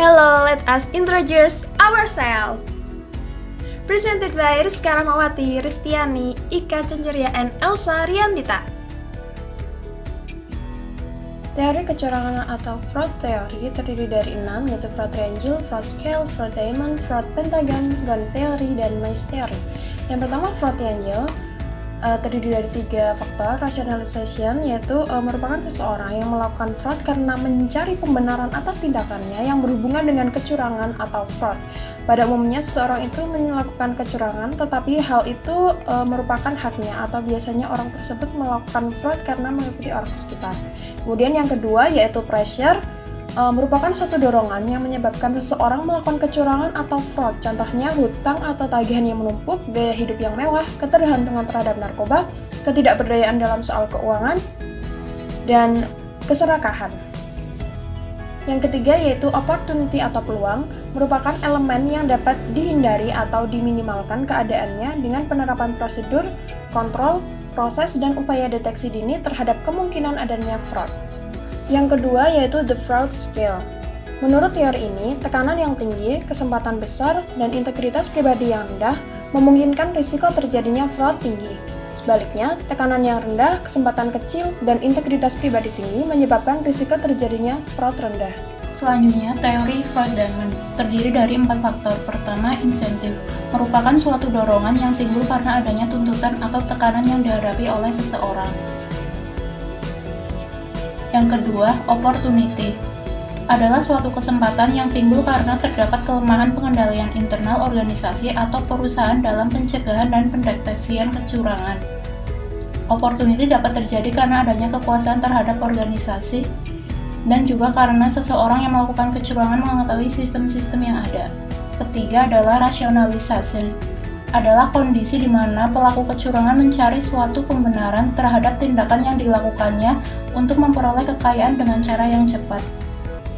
Hello, let us introduce ourselves. Presented by Rizka Rahmawati, Ristiani, Ika Cenceria, and Elsa Riandita. Teori kecurangan atau fraud theory terdiri dari 6, yaitu fraud triangle, fraud scale, fraud diamond, fraud pentagon, Gunn theory, dan Mice theory. Yang pertama, fraud triangle terdiri dari 3 faktor. Rationalization, yaitu merupakan seseorang yang melakukan fraud karena mencari pembenaran atas tindakannya yang berhubungan dengan kecurangan atau fraud. Pada umumnya, seseorang itu melakukan kecurangan, tetapi hal itu merupakan haknya, atau biasanya orang tersebut melakukan fraud karena mengikuti orang sekitar. Kemudian yang kedua, yaitu pressure, merupakan suatu dorongan yang menyebabkan seseorang melakukan kecurangan atau fraud. Contohnya hutang atau tagihan yang menumpuk, gaya hidup yang mewah, ketergantungan terhadap narkoba, ketidakberdayaan dalam soal keuangan, dan keserakahan. Yang ketiga yaitu opportunity atau peluang, merupakan elemen yang dapat dihindari atau diminimalkan keadaannya dengan penerapan prosedur, kontrol, proses, dan upaya deteksi dini terhadap kemungkinan adanya fraud. Yang kedua yaitu the fraud scale. Menurut teori ini, tekanan yang tinggi, kesempatan besar, dan integritas pribadi yang rendah memungkinkan risiko terjadinya fraud tinggi. Sebaliknya, tekanan yang rendah, kesempatan kecil, dan integritas pribadi tinggi menyebabkan risiko terjadinya fraud rendah. Selanjutnya, teori fraud diamond terdiri dari 4 faktor. Pertama, insentif, merupakan suatu dorongan yang timbul karena adanya tuntutan atau tekanan yang dihadapi oleh seseorang. Yang kedua, opportunity, adalah suatu kesempatan yang timbul karena terdapat kelemahan pengendalian internal organisasi atau perusahaan dalam pencegahan dan pendeteksian kecurangan. Opportunity dapat terjadi karena adanya kekuasaan terhadap organisasi dan juga karena seseorang yang melakukan kecurangan mengetahui sistem-sistem yang ada. Ketiga adalah rationalization, adalah kondisi di mana pelaku kecurangan mencari suatu pembenaran terhadap tindakan yang dilakukannya untuk memperoleh kekayaan dengan cara yang cepat.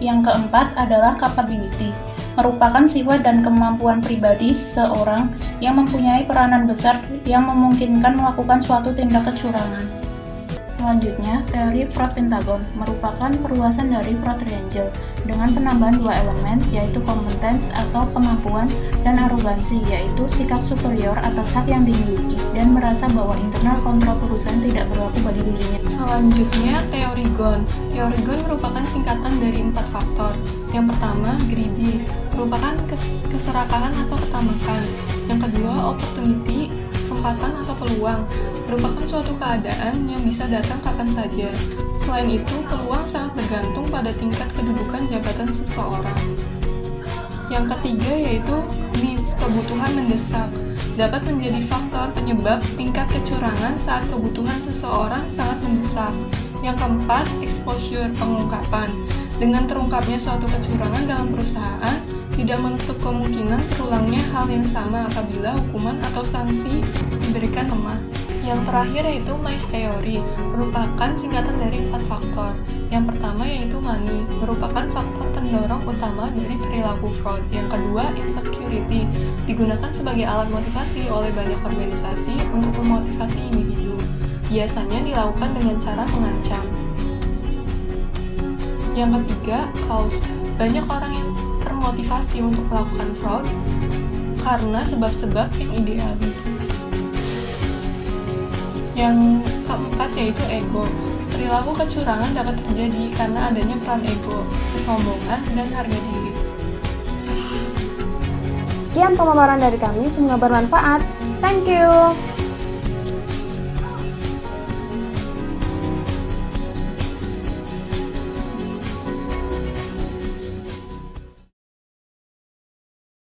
Yang keempat adalah capability, merupakan sifat dan kemampuan pribadi seseorang yang mempunyai peranan besar yang memungkinkan melakukan suatu tindak kecurangan. Selanjutnya, teori fraud pentagon merupakan perluasan dari fraud triangle dengan penambahan 2 elemen, yaitu competence atau kemampuan dan arogansi, yaitu sikap superior atas hak yang dimiliki dan merasa bahwa internal kontrol perusahaan tidak berlaku bagi dirinya. Selanjutnya, teori Gunn. Teori Gunn merupakan singkatan dari 4 faktor. Yang pertama, greedy, merupakan keserakahan atau ketamakan. Yang kedua, opportunity, kesempatan atau peluang, merupakan suatu keadaan yang bisa datang kapan saja. Selain itu, peluang sangat bergantung pada tingkat kedudukan jabatan seseorang. Yang ketiga yaitu needs, kebutuhan mendesak, dapat menjadi faktor penyebab tingkat kecurangan saat kebutuhan seseorang sangat mendesak. Yang keempat, exposure, pengungkapan. Dengan terungkapnya suatu kecurangan dalam perusahaan, tidak menutup kemungkinan terulangnya hal yang sama apabila hukuman atau sanksi diberikan lemah. Yang terakhir yaitu Mice theory, merupakan singkatan dari 4 faktor. Yang pertama yaitu money, merupakan faktor pendorong utama dari perilaku fraud. Yang kedua, insecurity, digunakan sebagai alat motivasi oleh banyak organisasi untuk memotivasi individu. Biasanya dilakukan dengan cara mengancam. Yang ketiga, cause, banyak orang yang termotivasi untuk melakukan fraud karena sebab-sebab yang idealis. Yang keempat yaitu ego. Perilaku kecurangan dapat terjadi karena adanya peran ego, kesombongan, dan harga diri. Sekian pemaparan dari kami, semoga bermanfaat. Thank you.